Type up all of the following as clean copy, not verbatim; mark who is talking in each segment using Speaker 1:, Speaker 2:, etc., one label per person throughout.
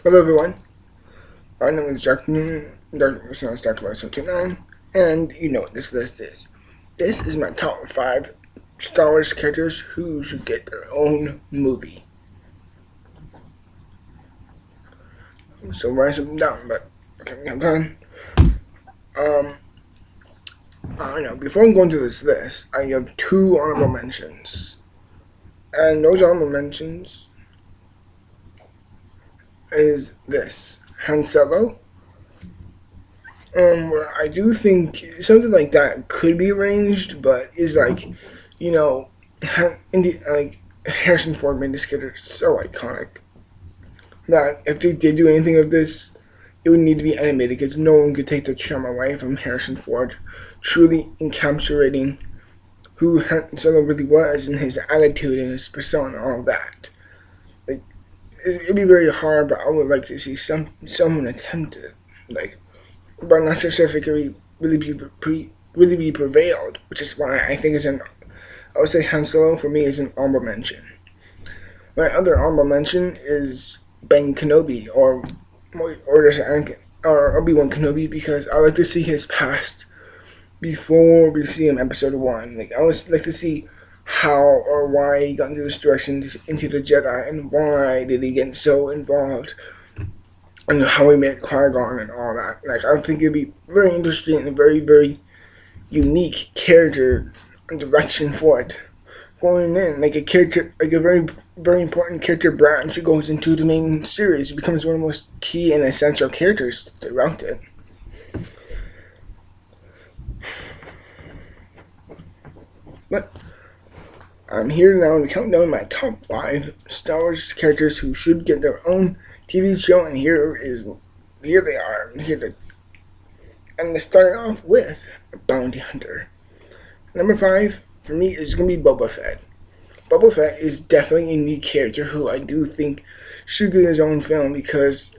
Speaker 1: Hello everyone, my name is Jack Newman, Dark29, and you know what this list is. This is my top 5 Star Wars characters who should get their own movie. I'm still writing something down, but okay, I'm done. Um, before I go into this list, I have 2 honorable mentions. And those honorable mentions is this, Han Solo. Where I do think something like that could be arranged, but is like, you know, Harrison Ford made this character so iconic that if they did do anything of this, it would need to be animated because no one could take the charm away from Harrison Ford, truly encapsulating who Han Solo really was and his attitude and his persona, all that. Like, it'd be very hard, but I would like to see someone attempt it. Like, but I'm not sure if it could really be prevailed, which is why I think I would say Han Solo for me is an honorable mention. My other honorable mention is Ben Kenobi or Obi-Wan Kenobi because I like to see his past before we see him episode 1. Like I would like to see how or why he got into this direction into the Jedi and why did he get so involved and how he met Qui-Gon and all that. Like, I think it'd be very interesting and a very, very unique character direction for it. Going in, like a character, like a very, very important character branch who goes into the main series, becomes one of the most key and essential characters throughout it. But I'm here now to count down my top 5 Star Wars characters who should get their own TV show, and here they are. And they start off with a Bounty Hunter. Number 5 for me is gonna be Boba Fett. Boba Fett is definitely a new character who I do think should get his own film because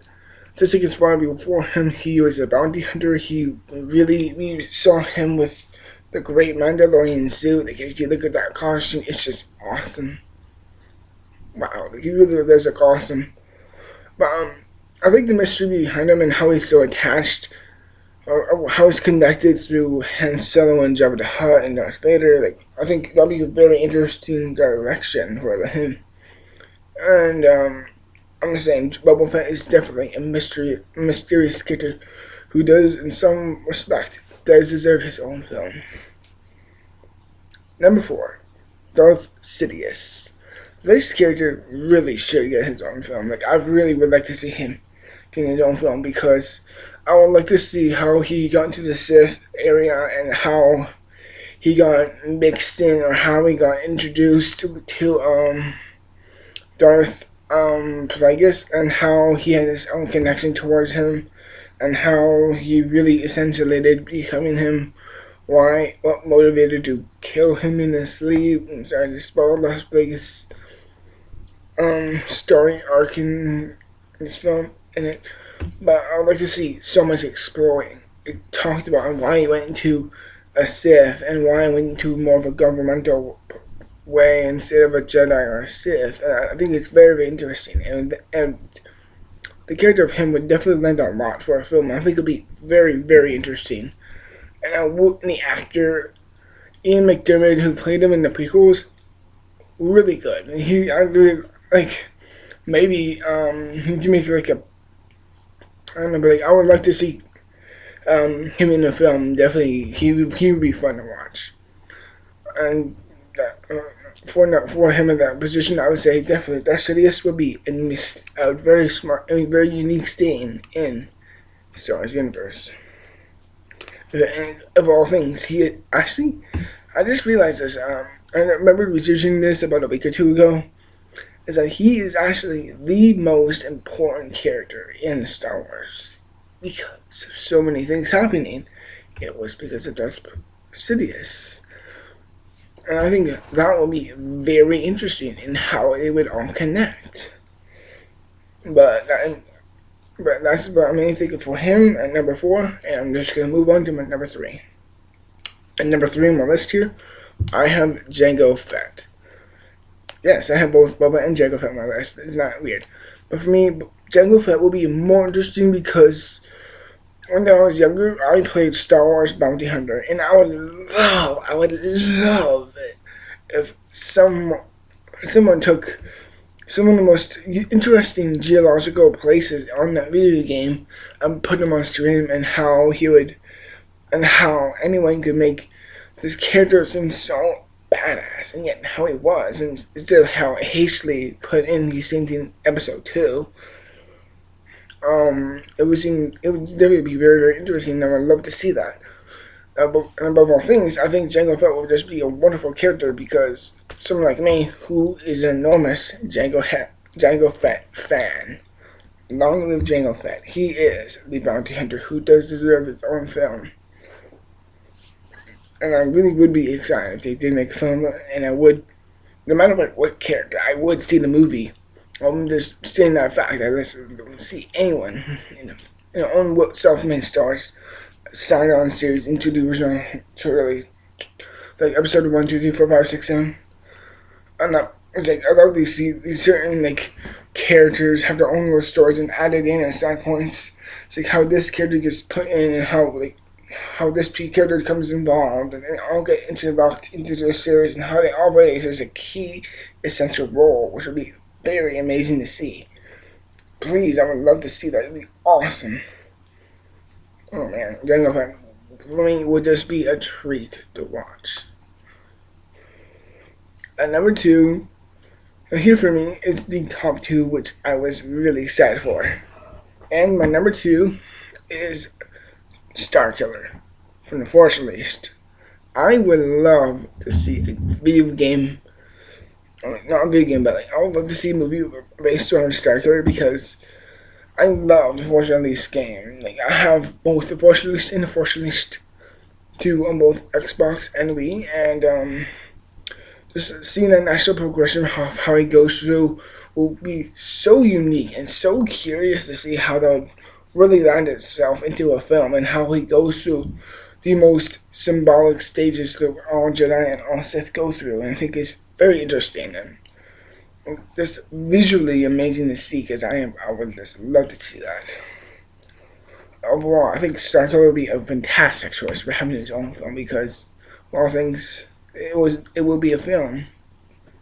Speaker 1: just like as far before him, he was a bounty hunter. We saw him with the great Mandalorian suit. Like if you look at that costume, it's just awesome. Wow, like he really does look awesome. But I think the mystery behind him and how he's so attached, or how he's connected through Han Solo and Jabba the Hutt and Darth Vader, like I think that'll be a very interesting direction for him. And I'm just saying, Boba Fett is definitely a mysterious character who does, in some respect, does deserve his own film. Number 4, Darth Sidious. This character really should get his own film. Like, I really would like to see him get his own film because I would like to see how he got into the Sith area and how he got mixed in or how he got introduced to Darth Plagueis and how he had his own connection towards him and how he really essentiated becoming him. What motivated to kill him in his sleep? I'm sorry to spoil Las Vegas story arc in this film in it, but I would like to see so much exploring. It talked about why he went into a Sith and why he went into more of a governmental way instead of a Jedi or a Sith. I think it's very, very interesting, and the character of him would definitely lend a lot for a film. I think it'd be very, very interesting. And the actor Ian McDiarmid, who played him in the prequels, really good. I really like maybe he can make like a I don't know, but like I would like to see him in the film. Definitely, he would be fun to watch. And for him in that position, I would say definitely Darth Sidious would be a very smart, very unique stain in Star Wars universe. And of all things, he actually, I just realized this. I remember researching this about a week or two ago. Is that he is actually the most important character in Star Wars because of so many things happening. It was because of Darth Sidious, and I think that will be very interesting in how it would all connect. But that's what I'm thinking for him at number 4, and I'm just gonna move on to my number 3. And number 3 on my list here, I have Jango Fett. Yes, I have both Boba and Jango Fett on my list. It's not weird. But for me, Jango Fett will be more interesting because when I was younger, I played Star Wars Bounty Hunter, and I would love it if someone took some of the most interesting geological places on that video game and put them on stream, and how anyone could make this character seem so badass, and yet how he was, and instead of how hastily put in these things in episode 2. It would definitely be very, very interesting, and I would love to see that. And above all things, I think Jango Fett will just be a wonderful character because someone like me, who is an enormous Jango Fett fan, long live Jango Fett. He is the bounty hunter who does deserve his own film. And I really would be excited if they did make a film, and I would, no matter what character, I would see the movie. I'm just stating that fact. I don't see anyone in their own self-made stars signed on series into the original really, like episode 1, 2, 3, 4, 5, 6, 7. It's like I love these certain like characters have their own little stories and added in as side points. It's like how this character gets put in and how this character becomes involved, and they all get interlocked into the series, and how they all play as a key essential role, which would be very amazing to see. Please, I would love to see that. It'd be awesome. Oh man, Jango Fett for me would just be a treat to watch. And number 2, here for me is the top 2, which I was really excited for. And my number 2 is Starkiller from The Force Unleashed. I would love to see a video game, not a video game, but like I would love to see a movie based around Starkiller because I love the Force Unleashed game. Like I have both the Force Unleashed and the Force Unleashed 2 on both Xbox and Wii, and just seeing that natural progression of how he goes through will be so unique and so curious to see how that really land itself into a film, and how he goes through the most symbolic stages that all Jedi and all Sith go through, and I think it's very interesting and just visually amazing to see, because I would just love to see that. Overall, I think Starkiller would be a fantastic choice for having his own film because, of all things, it will be a film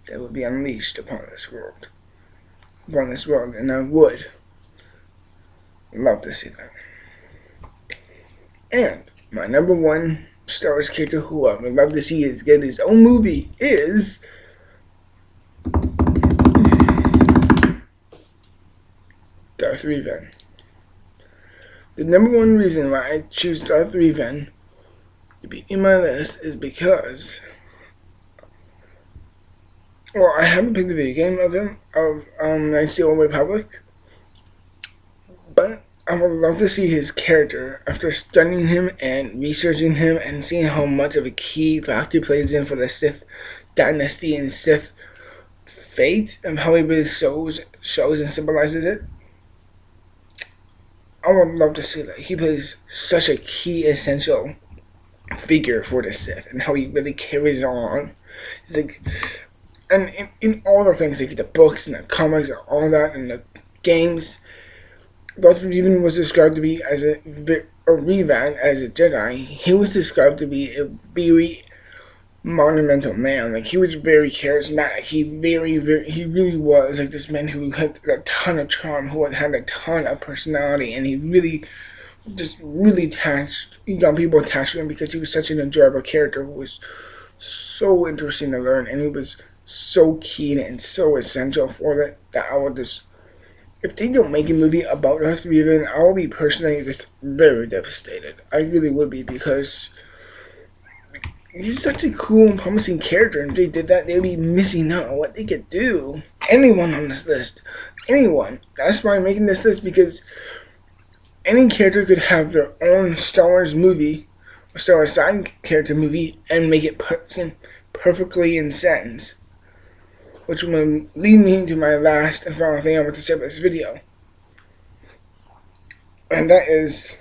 Speaker 1: that would be unleashed upon this world, and I would love to see that. And my number 1 Star Wars character who I would love to see get his own movie is Darth Revan. The number 1 reason why I choose Darth Revan to be in my list is because, well, I haven't played the video game of him, Knights of the Old Republic, but I would love to see his character after studying him and researching him and seeing how much of a key factor he plays in for the Sith dynasty and Sith fate, and how he really shows and symbolizes it. I would love to see that. He plays such a key, essential figure for the Sith, and how he really carries on. It's like, and in all the things, like the books and the comics and all that, and the games, Darth Revan was described to be as a Revan as a Jedi. He was described to be a very monumental man. Like he was very charismatic. He really was like this man who had a ton of charm, who had a ton of personality, and he got people attached to him because he was such an enjoyable character who was so interesting to learn, and he was so keen and so essential for it that I would just, if they don't make a movie about Darth Revan, I will be personally just very devastated. I really would be, because he's such a cool and promising character, and if they did that, they'd be missing out on what they could do. Anyone on this list. Anyone. That's why I'm making this list, because any character could have their own Star Wars movie, or Star Wars side character movie, and make it perfectly in sentence. Which will lead me into my last and final thing I want to say about this video. And that is,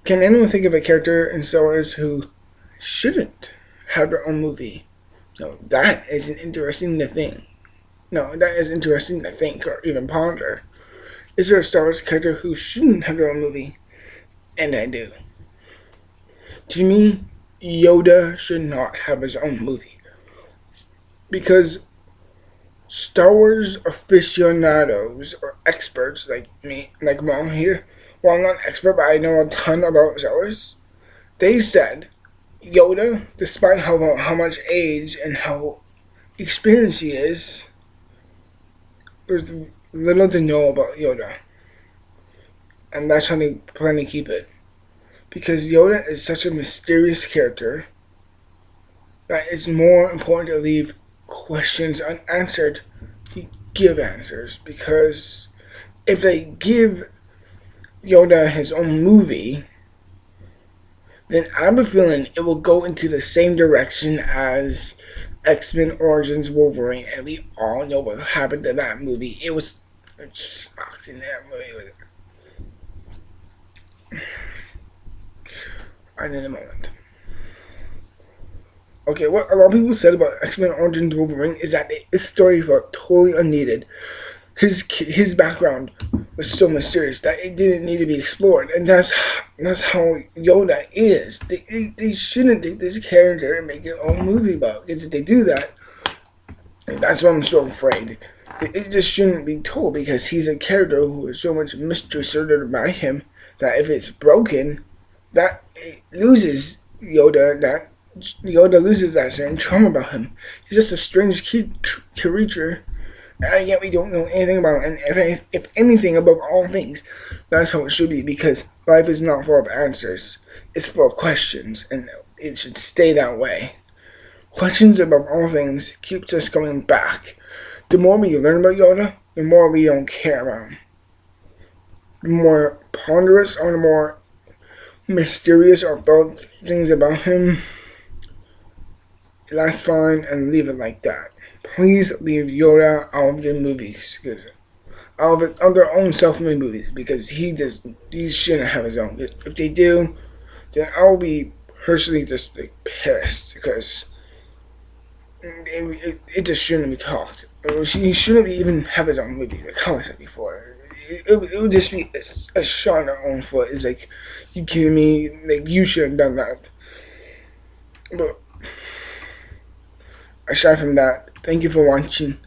Speaker 1: can anyone think of a character in Star Wars who shouldn't have their own movie? No, that is an interesting thing. No, that is interesting to think or even ponder. Is there a Star Wars character who shouldn't have their own movie? And I do. To me, Yoda should not have his own movie. Because Star Wars aficionados or experts like me, like Mom here, well, I'm not an expert, but I know a ton about Star Wars. They said Yoda, despite how much age and how experienced he is, there's little to know about Yoda. And that's how they plan to keep it. Because Yoda is such a mysterious character that it's more important to leave questions unanswered to give answers. Because if they give Yoda his own movie, then I have a feeling it will go into the same direction as X-Men Origins Wolverine, and we all know what happened to that movie. It was sucked in that movie. And in a moment. Okay, what a lot of people said about X-Men Origins Wolverine is that this story felt totally unneeded. His background was so mysterious that it didn't need to be explored, and that's how Yoda is. They shouldn't take this character and make their own movie about it, because if they do that, that's why I'm so afraid. It just shouldn't be told, because he's a character who has so much mystery surrounded by him that if it's broken, that it loses Yoda. That Yoda loses that certain charm about him. He's just a strange creature, and yet we don't know anything about him. And if anything, above all things, that's how it should be, because life is not full of answers. It's full of questions, and it should stay that way. Questions above all things keeps us going back. The more we learn about Yoda, the more we don't care about him. The more ponderous or the more mysterious or about things about him, that's fine, and leave it like that. Please leave Yoda out of the movies, because out of their own self-made movies, because he shouldn't have his own. If they do, then I'll be personally just like pissed, because it just shouldn't be talked. He shouldn't even have his own movie, like how I said before. It would just be a shot in our own foot. It's like, you kidding me? Like, you should have done that. But aside from that, thank you for watching.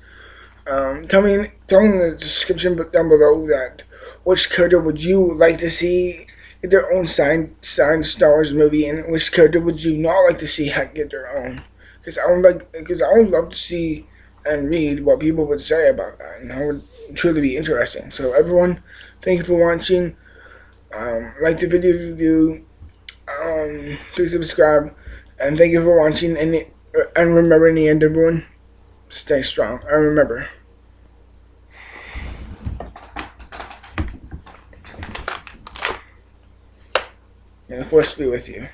Speaker 1: Tell me in the description down below that which character would you like to see get their own signed Star Wars movie, and which character would you not like to see get their own? Because I would love to see and read what people would say about that, and that would truly be interesting. So everyone, thank you for watching. Like the video if you do. Please subscribe, and thank you for watching. And remember, in the end, everyone, stay strong. And remember, may the Force be with you.